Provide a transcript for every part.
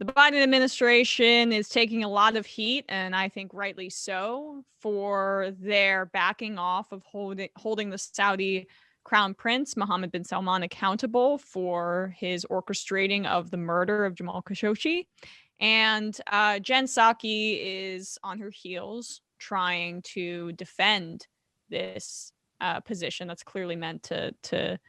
The Biden administration is taking a lot of heat, and I think rightly so, for their backing off of holding the Saudi Crown Prince, Mohammed bin Salman, accountable for his orchestrating of the murder of Jamal Khashoggi. And Jen Psaki is on her heels trying to defend this position that's clearly meant to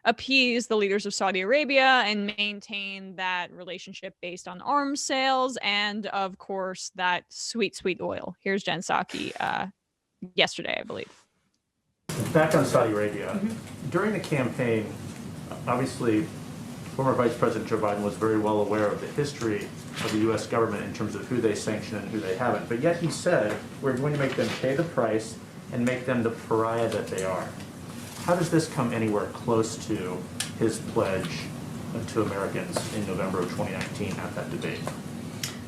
appease the leaders of Saudi Arabia and maintain that relationship based on arms sales and, of course, that sweet, sweet oil. Here's Jen Psaki yesterday, I believe. Back on Saudi Arabia, during the campaign, obviously, former Vice President Joe Biden was very well aware of the history of the U.S. government in terms of who they sanction and who they haven't. But yet he said, we're going to make them pay the price and make them the pariah that they are. How does this come anywhere close to his pledge to Americans in November of 2019 at that debate?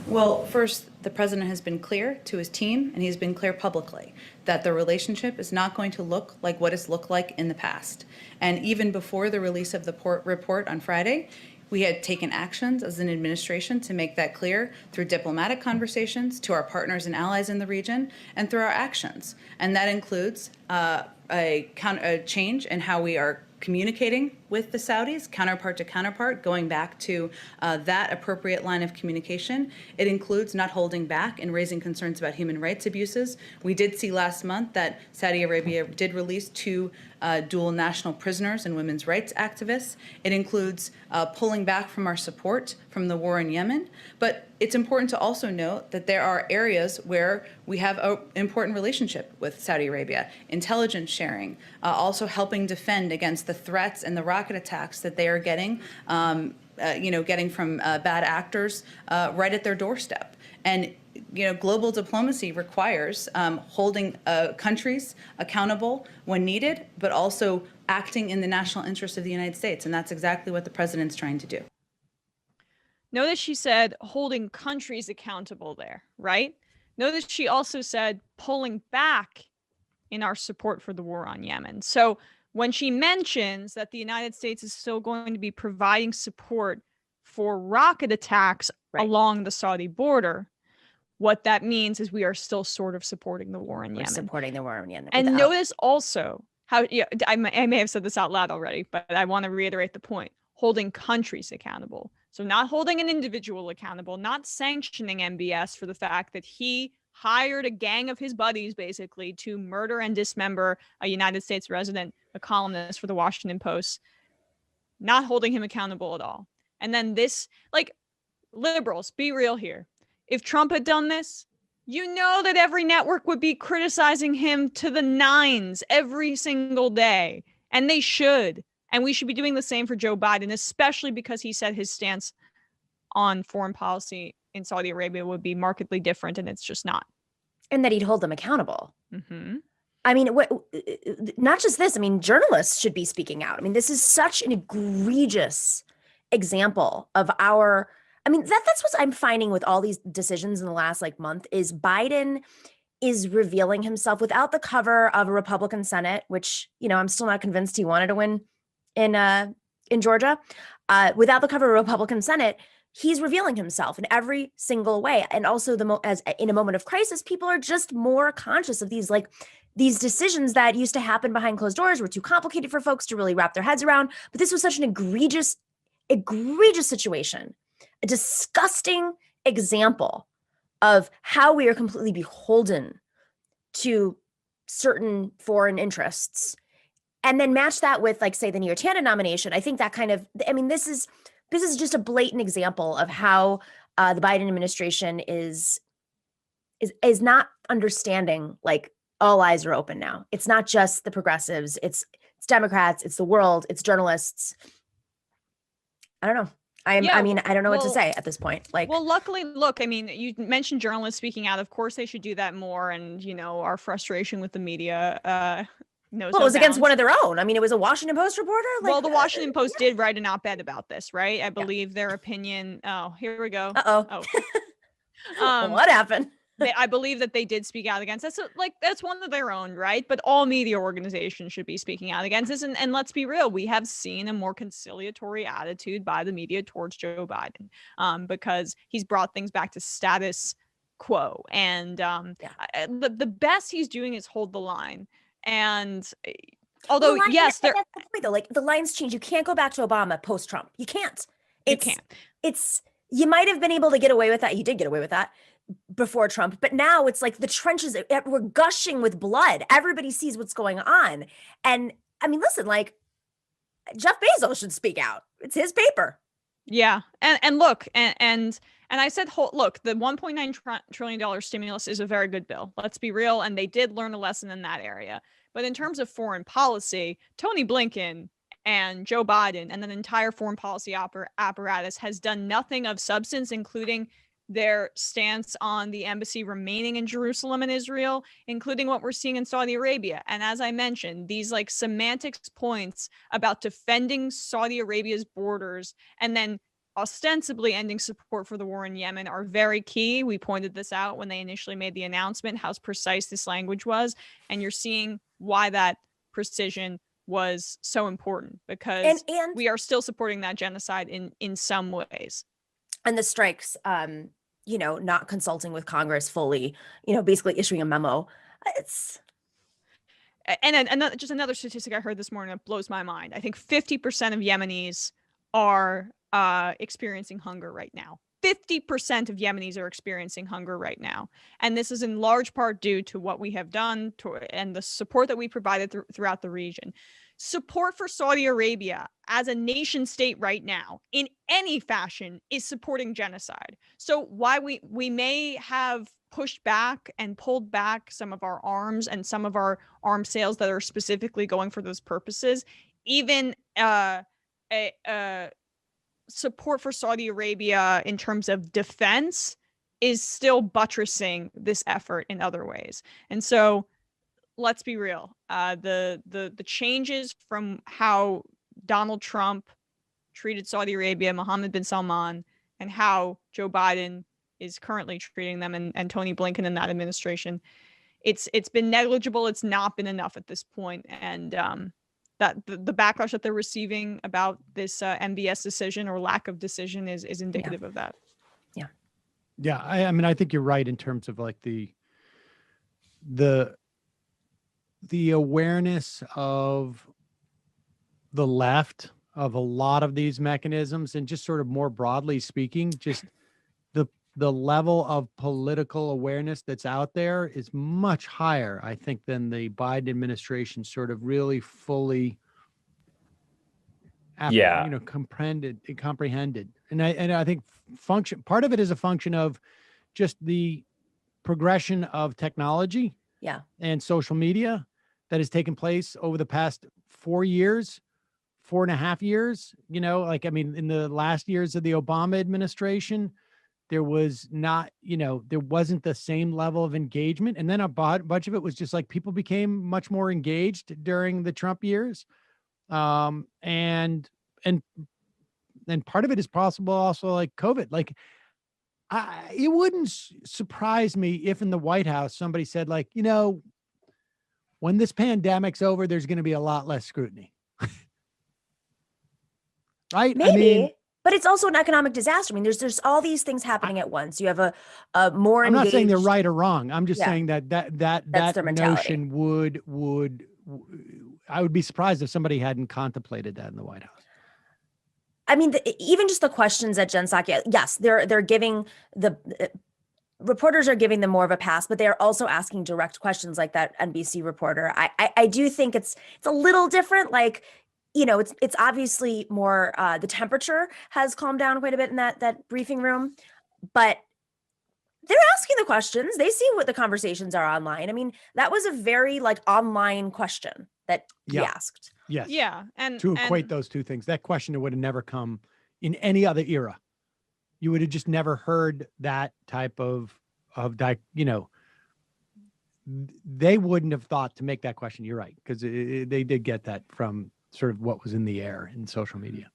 Well, first, the president has been clear to his team, and he's been clear publicly, that the relationship is not going to look like what it's looked like in the past. And even before the release of the report on Friday, we had taken actions as an administration to make that clear through diplomatic conversations to our partners and allies in the region and through our actions. And that includes a change in how we are communicating with the Saudis, counterpart to counterpart, going back to that appropriate line of communication. It includes not holding back and raising concerns about human rights abuses. We did see last month that Saudi Arabia did release 2 dual national prisoners and women's rights activists. It includes pulling back from our support from the war in Yemen. But it's important to also note that there are areas where we have an important relationship with Saudi Arabia. Intelligence sharing, also helping defend against the threats and the rocket attacks that they are getting, getting from bad actors right at their doorstep. And global diplomacy requires holding countries accountable when needed, but also acting in the national interest of the United States. And that's exactly what the president's trying to do. Notice she said holding countries accountable there, right? Notice she also said pulling back in our support for the war on Yemen. So when she mentions that the United States is still going to be providing support for rocket attacks along the Saudi border, what that means is we are still sort of supporting the war in Yemen. Supporting the war in Yemen. And notice also how, I may have said this out loud already, but I want to reiterate the point. Holding countries accountable. So not holding an individual accountable, not sanctioning MBS for the fact that he hired a gang of his buddies basically to murder and dismember a United States resident, a columnist for the Washington Post, not holding him accountable at all. And then this, liberals, be real here. If Trump had done this, you know that every network would be criticizing him to the nines every single day. And they should. And we should be doing the same for Joe Biden, especially because he said his stance on foreign policy in Saudi Arabia would be markedly different, and it's just not. And that he'd hold them accountable. Mm-hmm. I mean, not just this. I mean, journalists should be speaking out. I mean, this is such an egregious example of our... I mean, that's what I'm finding with all these decisions in the last month is Biden is revealing himself without the cover of a Republican Senate, which, I'm still not convinced he wanted to win in Georgia. Without the cover of a Republican Senate, he's revealing himself in every single way. And also as in a moment of crisis, people are just more conscious of these decisions that used to happen behind closed doors were too complicated for folks to really wrap their heads around. But this was such an egregious situation. A disgusting example of how we are completely beholden to certain foreign interests, and then match that with, say, the Neotana nomination. I think that this is just a blatant example of how the Biden administration is not understanding. All eyes are open now. It's not just the progressives. It's Democrats. It's the world. It's journalists. I don't know. I don't know what to say at this point. Luckily, look, you mentioned journalists speaking out. Of course, they should do that more. And, our frustration with the media knows. Well, it was against one of their own. It was a Washington Post reporter. The Washington Post did write an op-ed about this, right? I believe their opinion. Oh, here we go. Oh. What happened? I believe that they did speak out against that. So like that's one of their own, right? But all media organizations should be speaking out against this. And let's be real, we have seen a more conciliatory attitude by the media towards Joe Biden, because he's brought things back to status quo. And the best he's doing is hold the line. And although yes, that's the point though. Like the lines change. You can't go back to Obama post-Trump. You can't. You might have been able to get away with that. He did get away with that before Trump, but now it's like the trenches, we're gushing with blood. Everybody sees what's going on. And I mean, listen, like Jeff Bezos should speak out. It's his paper. Yeah. And look, and I said, look, the $1.9 trillion stimulus is a very good bill. Let's be real. And they did learn a lesson in that area. But in terms of foreign policy, Tony Blinken and Joe Biden and an entire foreign policy apparatus has done nothing of substance, including their stance on the embassy remaining in Jerusalem and Israel, including what we're seeing in Saudi Arabia. And as I mentioned, these like semantics points about defending Saudi Arabia's borders and then ostensibly ending support for the war in Yemen are very key. We pointed this out when they initially made the announcement, how precise this language was. And you're seeing why that precision was so important, because and we are still supporting that genocide in some ways. And the strikes, not consulting with Congress fully, basically issuing a memo. It's and another statistic I heard this morning that blows my mind. I think 50% of Yemenis are experiencing hunger right now. 50% of Yemenis are experiencing hunger right now. And this is in large part due to what we have done and the support that we provided throughout the region. Support for Saudi Arabia as a nation state right now in any fashion is supporting genocide. So why we may have pushed back and pulled back some of our arms and some of our arms sales that are specifically going for those purposes, even support for Saudi Arabia in terms of defense is still buttressing this effort in other ways. And so let's be real. The changes from how Donald Trump treated Saudi Arabia, Mohammed bin Salman, and how Joe Biden is currently treating them, and Tony Blinken in that administration, it's been negligible. It's not been enough at this point. And that the backlash that they're receiving about this MBS decision or lack of decision is indicative of that. Yeah. Yeah. I mean, I think you're right in terms of like the awareness of the left of a lot of these mechanisms, and just sort of more broadly speaking, just the level of political awareness that's out there is much higher, I think, than the Biden administration sort of really fully comprehended. And I think part of it is a function of just the progression of technology and social media that has taken place over the past 4 years, 4.5 years. In the last years of the Obama administration, there was not, there wasn't the same level of engagement. And then a bunch of it was just like people became much more engaged during the Trump years. And part of it is possible also like COVID. Like, it wouldn't surprise me if in the White House somebody said like, when this pandemic's over, there's going to be a lot less scrutiny. Right? Maybe. But it's also an economic disaster. I mean, there's all these things happening at once. You have a more engaged... I'm not saying they're right or wrong. I'm just saying that notion would I would be surprised if somebody hadn't contemplated that in the White House. I mean, even just the questions that Jen Psaki, yes, they're giving reporters are giving them more of a pass, but they're also asking direct questions like that NBC reporter. I do think it's a little different. Like, it's obviously more, the temperature has calmed down quite a bit in that briefing room, but they're asking the questions. They see what the conversations are online. I mean, that was a very like online question that he asked. Yes. Yeah. And to equate those two things, that question would have never come in any other era. You would have just never heard that type of they wouldn't have thought to make that question. You're right. Because they did get that from sort of what was in the air in social media.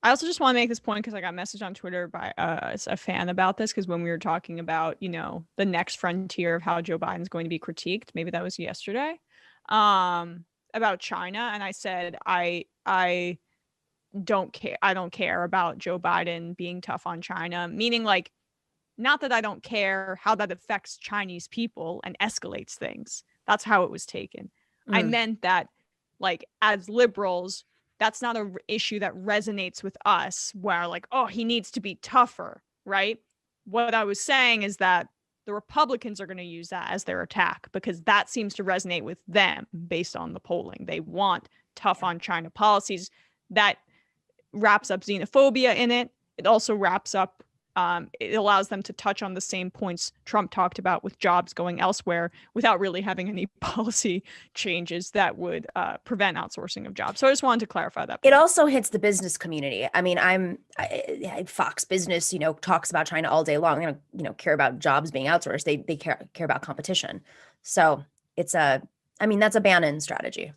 I also just want to make this point because I got messaged on Twitter by a fan about this, because when we were talking about, the next frontier of how Joe Biden's going to be critiqued, maybe that was yesterday, about China. And I said, I don't care. I don't care about Joe Biden being tough on China, meaning like, not that I don't care how that affects Chinese people and escalates things. That's how it was taken. I meant that, like, as liberals, that's not a issue that resonates with us where like, oh, he needs to be tougher, right? What I was saying is that the Republicans are going to use that as their attack because that seems to resonate with them based on the polling. They want tough on China policies. That wraps up xenophobia in it. It also wraps up it allows them to touch on the same points Trump talked about with jobs going elsewhere without really having any policy changes that would prevent outsourcing of jobs. So I just wanted to clarify that point. It also hits the business community. I mean, Fox Business, talks about China all day long. They don't, care about jobs being outsourced. They care about competition. So that's a Bannon strategy.